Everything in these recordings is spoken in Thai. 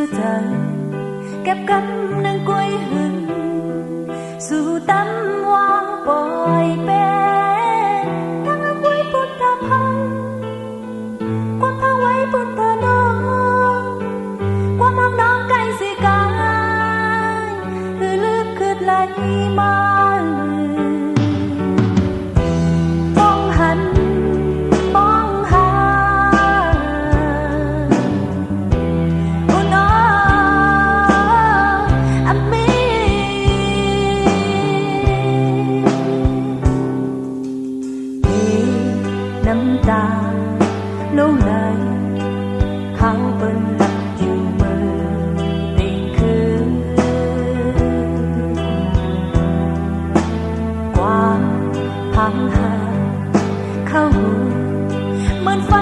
xưa trời kẹp cánh nâng quê hương dù tâm hoang bồi bên đang ở quê bút ta phăng quan thang quê bút ta nó qua mang nón cây gì cả từ lướt cướp lại màน้ำตาลงเลยเขาเป็นหลับอยู่มือตีคืนความพังหาเข้าหูเหมือนไฟ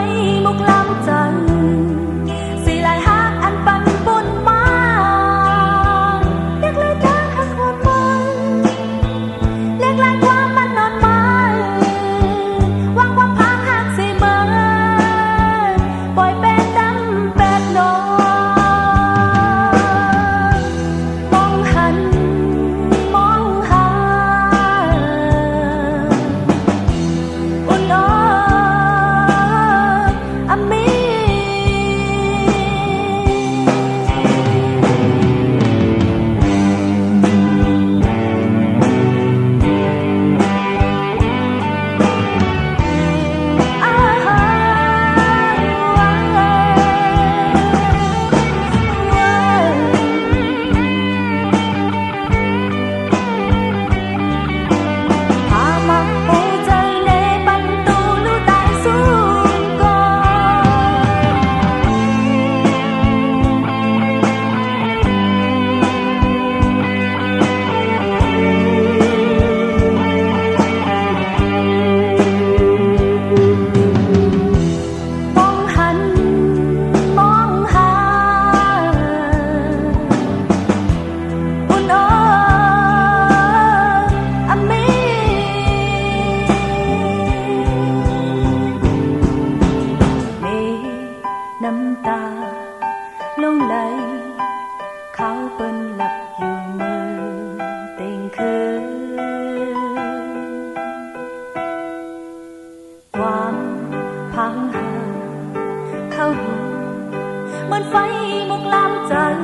มุกลามจันสีลายหักอันปั่นปุ่นมาเรียกเลยดังหักหดมันเรียกลายความมันนอนมาหวังความพังหักสิเมื่อปล่อยเป็นดำเป็ดนอนมองหันมองหาอุ่นอ้ออามีน้ำตาลงไหลเขาเป็นหลับอยู่มือเต็งคืนความพังหาเข้าหูเหมือนไฟมุกลามจัน